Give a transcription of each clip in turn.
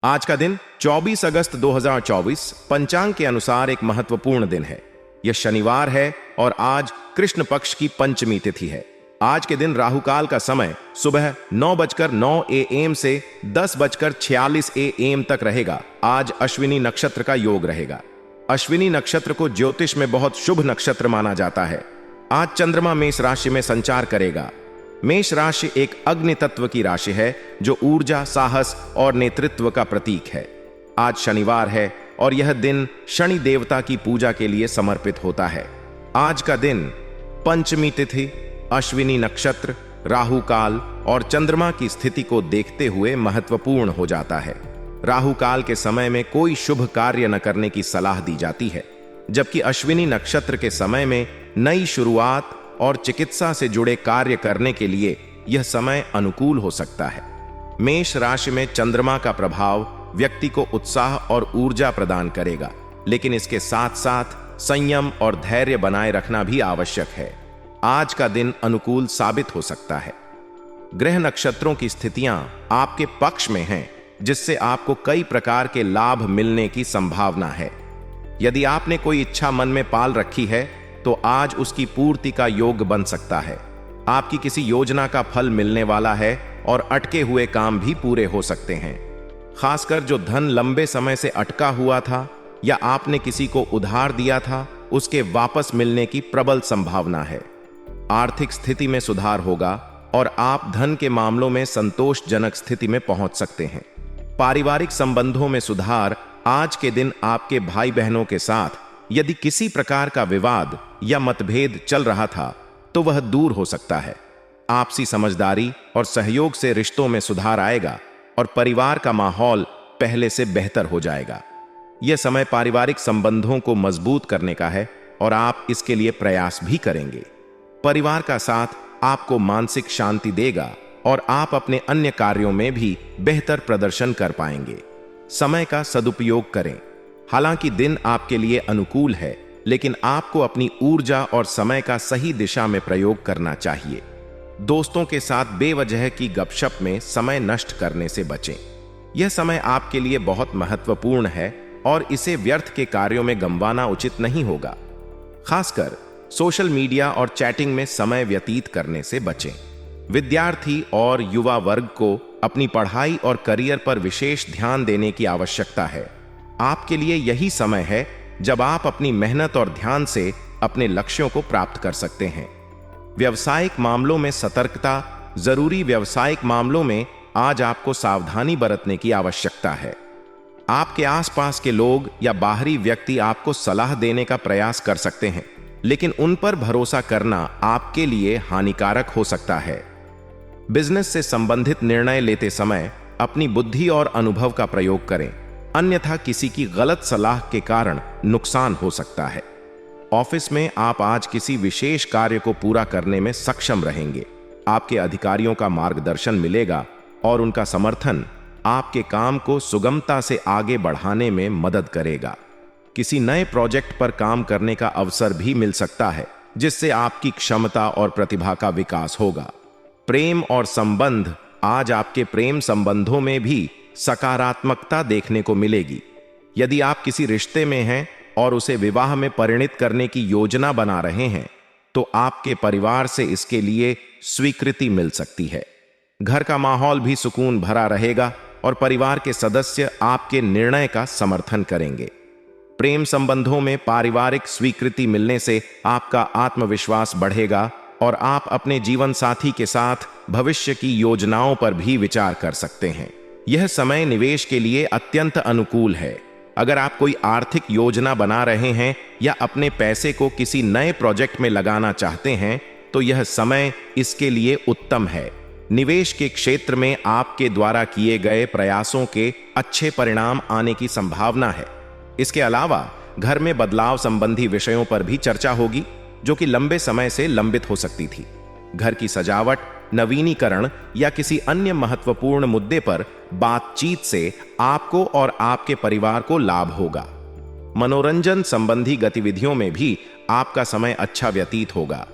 आज का दिन 24 अगस्त 2024 पंचांग के अनुसार एक महत्वपूर्ण दिन है। यह शनिवार है और आज कृष्ण पक्ष की पंचमी तिथि है। आज के दिन राहुकाल का समय सुबह 9:09 AM से 10:46 AM तक रहेगा। आज अश्विनी नक्षत्र का योग रहेगा। अश्विनी नक्षत्र को ज्योतिष में बहुत शुभ नक्षत्र माना जाता है। आज चंद्रमा मेष राशि में संचार करेगा। मेष राशि एक अग्नि तत्व की राशि है जो ऊर्जा, साहस और नेतृत्व का प्रतीक है। आज शनिवार है और यह दिन शनि देवता की पूजा के लिए समर्पित होता है। आज का दिन पंचमी तिथि, अश्विनी नक्षत्र, राहु काल और चंद्रमा की स्थिति को देखते हुए महत्वपूर्ण हो जाता है। राहु काल के समय में कोई शुभ कार्य न करने की सलाह दी जाती है, जबकि अश्विनी नक्षत्र के समय में नई शुरुआत और चिकित्सा से जुड़े कार्य करने के लिए यह समय अनुकूल हो सकता है। मेष राशि में चंद्रमा का प्रभाव व्यक्ति को उत्साह और ऊर्जा प्रदान करेगा, लेकिन इसके साथ साथ संयम और धैर्य बनाए रखना भी आवश्यक है। आज का दिन अनुकूल साबित हो सकता है। ग्रह नक्षत्रों की स्थितियां आपके पक्ष में हैं, जिससे आपको कई प्रकार के लाभ मिलने की संभावना है। यदि आपने कोई इच्छा मन में पाल रखी है तो आज उसकी पूर्ति का योग बन सकता है। आपकी किसी योजना का फल मिलने वाला है और अटके हुए काम भी पूरे हो सकते हैं। खासकर जो धन लंबे समय से अटका हुआ था या आपने किसी को उधार दिया था, उसके वापस मिलने की प्रबल संभावना है। आर्थिक स्थिति में सुधार होगा और आप धन के मामलों में संतोषजनक स्थिति में पहुंच सकते हैं। पारिवारिक संबंधों में सुधार। आज के दिन आपके भाई बहनों के साथ यदि किसी प्रकार का विवाद या मतभेद चल रहा था तो वह दूर हो सकता है। आपसी समझदारी और सहयोग से रिश्तों में सुधार आएगा और परिवार का माहौल पहले से बेहतर हो जाएगा। यह समय पारिवारिक संबंधों को मजबूत करने का है और आप इसके लिए प्रयास भी करेंगे। परिवार का साथ आपको मानसिक शांति देगा और आप अपने अन्य कार्यों में भी बेहतर प्रदर्शन कर पाएंगे। समय का सदुपयोग करें। हालांकि दिन आपके लिए अनुकूल है, लेकिन आपको अपनी ऊर्जा और समय का सही दिशा में प्रयोग करना चाहिए। दोस्तों के साथ बेवजह की गपशप में समय नष्ट करने से बचें। यह समय आपके लिए बहुत महत्वपूर्ण है और इसे व्यर्थ के कार्यों में गंवाना उचित नहीं होगा। खासकर सोशल मीडिया और चैटिंग में समय व्यतीत करने से बचें। विद्यार्थी और युवा वर्ग को अपनी पढ़ाई और करियर पर विशेष ध्यान देने की आवश्यकता है। आपके लिए यही समय है जब आप अपनी मेहनत और ध्यान से अपने लक्ष्यों को प्राप्त कर सकते हैं। व्यवसायिक मामलों में सतर्कता जरूरी। व्यवसायिक मामलों में आज आपको सावधानी बरतने की आवश्यकता है। आपके आसपास के लोग या बाहरी व्यक्ति आपको सलाह देने का प्रयास कर सकते हैं, लेकिन उन पर भरोसा करना आपके लिए हानिकारक हो सकता है। बिजनेस से संबंधित निर्णय लेते समय अपनी बुद्धि और अनुभव का प्रयोग करें, अन्यथा किसी की गलत सलाह के कारण नुकसान हो सकता है। ऑफिस में आप आज किसी विशेष कार्य को पूरा करने में सक्षम रहेंगे। आपके अधिकारियों का मार्गदर्शन मिलेगा और उनका समर्थन आपके काम को सुगमता से आगे बढ़ाने में मदद करेगा। किसी नए प्रोजेक्ट पर काम करने का अवसर भी मिल सकता है, जिससे आपकी क्षमता और प्रतिभा का विकास होगा। प्रेम और संबंध। आज आपके प्रेम संबंधों में भी सकारात्मकता देखने को मिलेगी। यदि आप किसी रिश्ते में हैं और उसे विवाह में परिणित करने की योजना बना रहे हैं, तो आपके परिवार से इसके लिए स्वीकृति मिल सकती है। घर का माहौल भी सुकून भरा रहेगा और परिवार के सदस्य आपके निर्णय का समर्थन करेंगे। प्रेम संबंधों में पारिवारिक स्वीकृति मिलने से आपका आत्मविश्वास बढ़ेगा और आप अपने जीवन साथी के साथ भविष्य की योजनाओं पर भी विचार कर सकते हैं। यह समय निवेश के लिए अत्यंत अनुकूल है। अगर आप कोई आर्थिक योजना बना रहे हैं या अपने पैसे को किसी नए प्रोजेक्ट में लगाना चाहते हैं, तो यह समय इसके लिए उत्तम है। निवेश के क्षेत्र में आपके द्वारा किए गए प्रयासों के अच्छे परिणाम आने की संभावना है। इसके अलावा घर में बदलाव संबंधी विषयों पर भी चर्चा होगी, जो कि लंबे समय से लंबित हो सकती थी। घर की सजावट, नवीनीकरण या किसी अन्य महत्वपूर्ण मुद्दे पर बातचीत से आपको और आपके परिवार को लाभ होगा। मनोरंजन संबंधी गतिविधियों में भी आपका समय अच्छा व्यतीत होगा।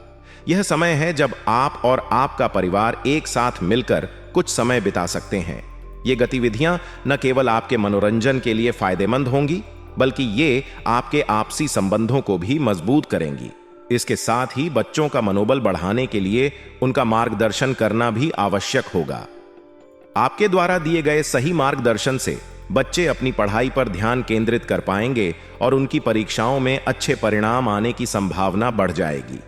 यह समय है जब आप और आपका परिवार एक साथ मिलकर कुछ समय बिता सकते हैं। ये गतिविधियां न केवल आपके मनोरंजन के लिए फायदेमंद होंगी, बल्कि ये आपके आपसी संबंधों को भी मजबूत करेंगी। इसके साथ ही बच्चों का मनोबल बढ़ाने के लिए उनका मार्गदर्शन करना भी आवश्यक होगा। आपके द्वारा दिए गए सही मार्गदर्शन से बच्चे अपनी पढ़ाई पर ध्यान केंद्रित कर पाएंगे और उनकी परीक्षाओं में अच्छे परिणाम आने की संभावना बढ़ जाएगी।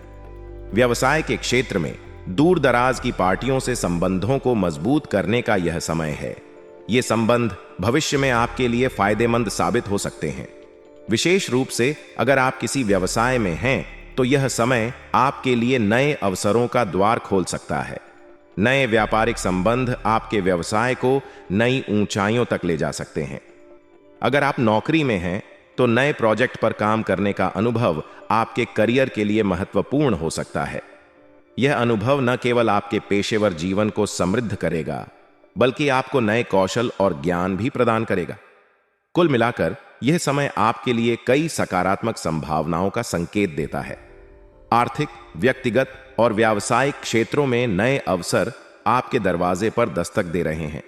व्यवसाय के क्षेत्र में दूर दराज की पार्टियों से संबंधों को मजबूत करने का यह समय है। ये संबंध भविष्य में आपके लिए फायदेमंद साबित हो सकते हैं। विशेष रूप से अगर आप किसी व्यवसाय में हैं, तो यह समय आपके लिए नए अवसरों का द्वार खोल सकता है। नए व्यापारिक संबंध आपके व्यवसाय को नई ऊंचाइयों तक ले जा सकते हैं। अगर आप नौकरी में हैं, तो नए प्रोजेक्ट पर काम करने का अनुभव आपके करियर के लिए महत्वपूर्ण हो सकता है। यह अनुभव न केवल आपके पेशेवर जीवन को समृद्ध करेगा, बल्कि आपको नए कौशल और ज्ञान भी प्रदान करेगा। कुल मिलाकर यह समय आपके लिए कई सकारात्मक संभावनाओं का संकेत देता है। आर्थिक, व्यक्तिगत और व्यावसायिक क्षेत्रों में नए अवसर आपके दरवाजे पर दस्तक दे रहे हैं।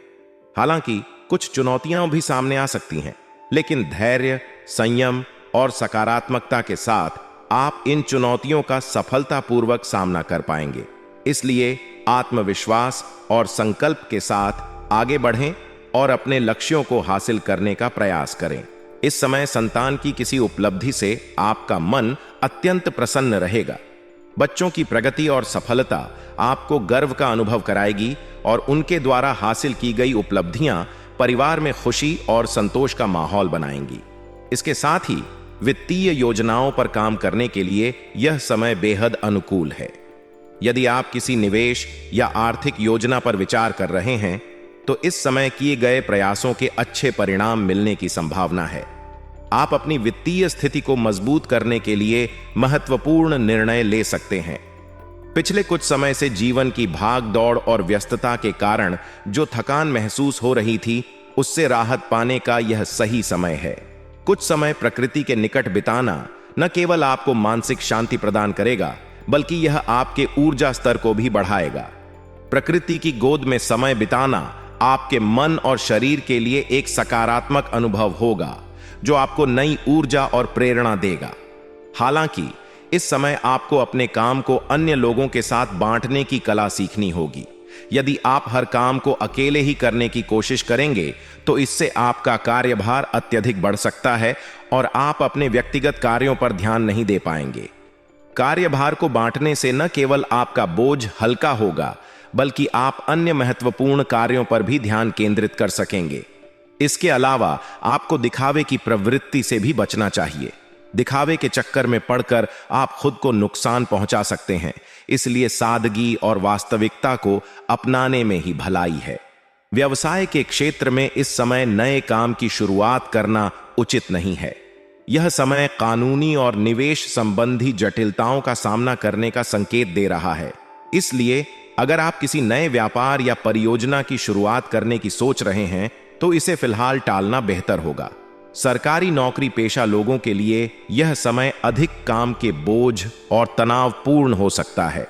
हालांकि कुछ चुनौतियां भी सामने आ सकती हैं, लेकिन धैर्य, संयम और सकारात्मकता के साथ आप इन चुनौतियों का सफलतापूर्वक सामना कर पाएंगे। इसलिए आत्मविश्वास और संकल्प के साथ आगे बढ़ें और अपने लक्ष्यों को हासिल करने का प्रयास करें। इस समय संतान की किसी उपलब्धि से आपका मन अत्यंत प्रसन्न रहेगा। बच्चों की प्रगति और सफलता आपको गर्व का अनुभव कराएगी और उनके द्वारा हासिल की गई उपलब्धियां परिवार में खुशी और संतोष का माहौल बनाएंगी। इसके साथ ही वित्तीय योजनाओं पर काम करने के लिए यह समय बेहद अनुकूल है। यदि आप किसी निवेश या आर्थिक योजना पर विचार कर रहे हैं, तो इस समय किए गए प्रयासों के अच्छे परिणाम मिलने की संभावना है। आप अपनी वित्तीय स्थिति को मजबूत करने के लिए महत्वपूर्ण निर्णय ले सकते हैं। पिछले कुछ समय से जीवन की भाग दौड़ और व्यस्तता के कारण जो थकान महसूस हो रही थी, उससे राहत पाने का यह सही समय है। कुछ समय प्रकृति के निकट बिताना न केवल आपको मानसिक शांति प्रदान करेगा, बल्कि यह आपके ऊर्जा स्तर को भी बढ़ाएगा। प्रकृति की गोद में समय बिताना आपके मन और शरीर के लिए एक सकारात्मक अनुभव होगा, जो आपको नई ऊर्जा और प्रेरणा देगा। हालांकि इस समय आपको अपने काम को अन्य लोगों के साथ बांटने की कला सीखनी होगी। यदि आप हर काम को अकेले ही करने की कोशिश करेंगे, तो इससे आपका कार्यभार अत्यधिक बढ़ सकता है और आप अपने व्यक्तिगत कार्यों पर ध्यान नहीं दे पाएंगे। कार्यभार को बांटने से न केवल आपका बोझ हल्का होगा, बल्कि आप अन्य महत्वपूर्ण कार्यों पर भी ध्यान केंद्रित कर सकेंगे। इसके अलावा आपको दिखावे की प्रवृत्ति से भी बचना चाहिए। दिखावे के चक्कर में पड़कर आप खुद को नुकसान पहुंचा सकते हैं। इसलिए सादगी और वास्तविकता को अपनाने में ही भलाई है। व्यवसाय के क्षेत्र में इस समय नए काम की शुरुआत करना उचित नहीं है। यह समय कानूनी और निवेश संबंधी जटिलताओं का सामना करने का संकेत दे रहा है। इसलिए अगर आप किसी नए व्यापार या परियोजना की शुरुआत करने की सोच रहे हैं, तो इसे फिलहाल टालना बेहतर होगा। सरकारी नौकरी पेशा लोगों के लिए यह समय अधिक काम के बोझ और तनावपूर्ण हो सकता है।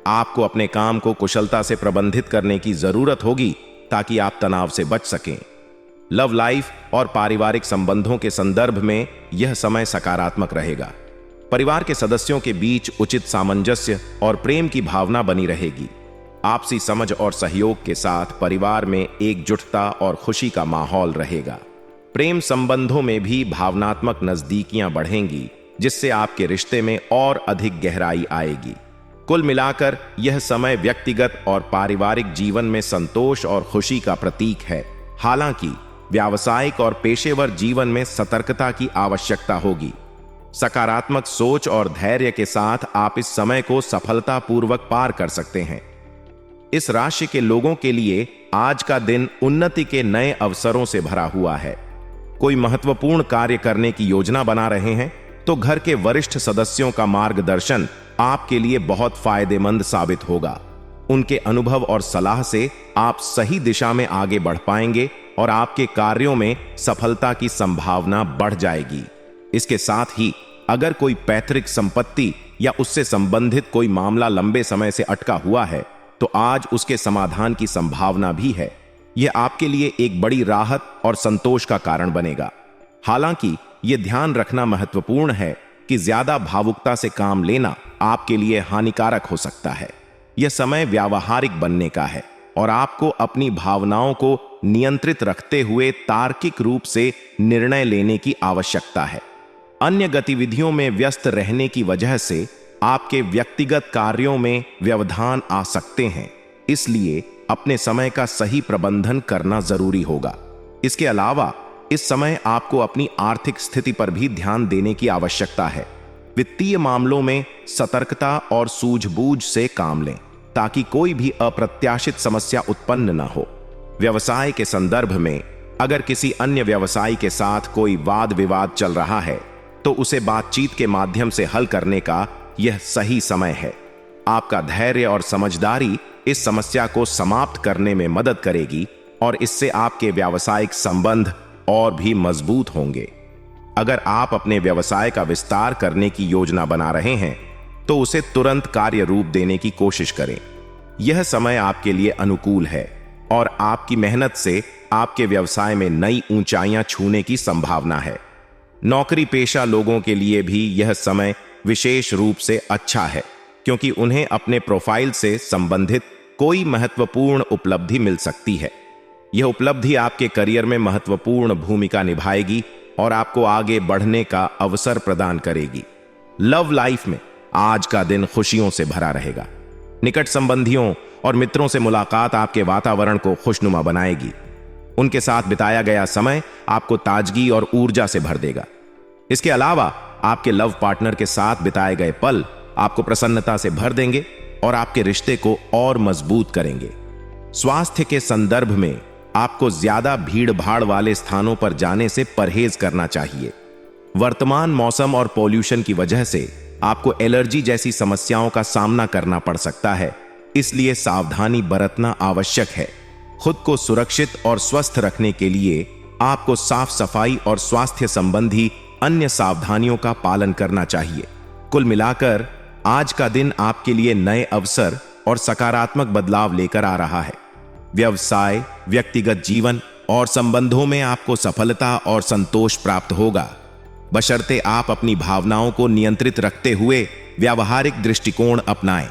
आपको अपने काम को कुशलता से प्रबंधित करने की जरूरत होगी, ताकि आप तनाव से बच सकें। लव लाइफ और पारिवारिक संबंधों के संदर्भ में यह समय सकारात्मक रहेगा। परिवार के सदस्यों के बीच उचित सामंजस्य और प्रेम की भावना बनी रहेगी। आपसी समझ और सहयोग के साथ परिवार में एकजुटता और खुशी का माहौल रहेगा। प्रेम संबंधों में भी भावनात्मक नजदीकियां बढ़ेंगी, जिससे आपके रिश्ते में और अधिक गहराई आएगी। कुल मिलाकर यह समय व्यक्तिगत और पारिवारिक जीवन में संतोष और खुशी का प्रतीक है। हालांकि व्यावसायिक और पेशेवर जीवन में सतर्कता की आवश्यकता होगी। सकारात्मक सोच और धैर्य के साथ आप इस समय को सफलतापूर्वक पार कर सकते हैं। इस राशि के लोगों के लिए आज का दिन उन्नति के नए अवसरों से भरा हुआ है। कोई महत्वपूर्ण कार्य करने की योजना बना रहे हैं, तो घर के वरिष्ठ सदस्यों का मार्गदर्शन आपके लिए बहुत फायदेमंद साबित होगा। उनके अनुभव और सलाह से आप सही दिशा में आगे बढ़ पाएंगे और आपके कार्यों में सफलता की संभावना बढ़ जाएगी। इसके साथ ही अगर कोई पैतृक संपत्ति या उससे संबंधित कोई मामला लंबे समय से अटका हुआ है, तो आज उसके समाधान की संभावना भी है। यह आपके लिए एक बड़ी राहत और संतोष का कारण बनेगा। हालांकि यह ध्यान रखना महत्वपूर्ण है कि ज्यादा भावुकता से काम लेना आपके लिए हानिकारक हो सकता है। यह समय व्यावहारिक बनने का है और आपको अपनी भावनाओं को नियंत्रित रखते हुए तार्किक रूप से निर्णय लेने की आवश्यकता है। अन्य गतिविधियों में व्यस्त रहने की वजह से आपके व्यक्तिगत कार्यों में व्यवधान आ सकते हैं, इसलिए अपने समय का सही प्रबंधन करना जरूरी होगा। इसके अलावा इस समय आपको अपनी आर्थिक स्थिति पर भी ध्यान देने की आवश्यकता है। वित्तीय मामलों में सतर्कता और सूझबूझ से काम लें ताकि कोई भी अप्रत्याशित समस्या उत्पन्न न हो। व्यवसाय के संदर्भ में अगर किसी अन्य व्यवसायी के साथ कोई वाद विवाद चल रहा है तो उसे बातचीत के माध्यम से हल करने का यह सही समय है। आपका धैर्य और समझदारी इस समस्या को समाप्त करने में मदद करेगी और इससे आपके व्यावसायिक संबंध और भी मजबूत होंगे। अगर आप अपने व्यवसाय का विस्तार करने की योजना बना रहे हैं तो उसे तुरंत कार्य रूप देने की कोशिश करें। यह समय आपके लिए अनुकूल है और आपकी मेहनत से आपके व्यवसाय में नई ऊंचाइयां छूने की संभावना है। नौकरी पेशा लोगों के लिए भी यह समय विशेष रूप से अच्छा है क्योंकि उन्हें अपने प्रोफाइल से संबंधित कोई महत्वपूर्ण उपलब्धि मिल सकती है। यह उपलब्धि आपके करियर में महत्वपूर्ण भूमिका निभाएगी और आपको आगे बढ़ने का अवसर प्रदान करेगी। लव लाइफ में आज का दिन खुशियों से भरा रहेगा। निकट संबंधियों और मित्रों से मुलाकात आपके वातावरण को खुशनुमा बनाएगी। उनके साथ बिताया गया समय आपको ताजगी और ऊर्जा से भर देगा। इसके अलावा आपके लव पार्टनर के साथ बिताए गए पल आपको प्रसन्नता से भर देंगे और आपके रिश्ते को और मजबूत करेंगे। स्वास्थ्य के संदर्भ में आपको ज्यादा भीड़ भाड़ वाले स्थानों पर जाने से परहेज करना चाहिए। वर्तमान मौसम और पॉल्यूशन की वजह से आपको एलर्जी जैसी समस्याओं का सामना करना पड़ सकता है, इसलिए सावधानी बरतना आवश्यक है। खुद को सुरक्षित और स्वस्थ रखने के लिए आपको साफ सफाई और स्वास्थ्य संबंधी अन्य सावधानियों का पालन करना चाहिए। कुल मिलाकर आज का दिन आपके लिए नए अवसर और सकारात्मक बदलाव लेकर आ रहा है। व्यवसाय, व्यक्तिगत जीवन और संबंधों में आपको सफलता और संतोष प्राप्त होगा, बशर्ते आप अपनी भावनाओं को नियंत्रित रखते हुए व्यावहारिक दृष्टिकोण अपनाएं।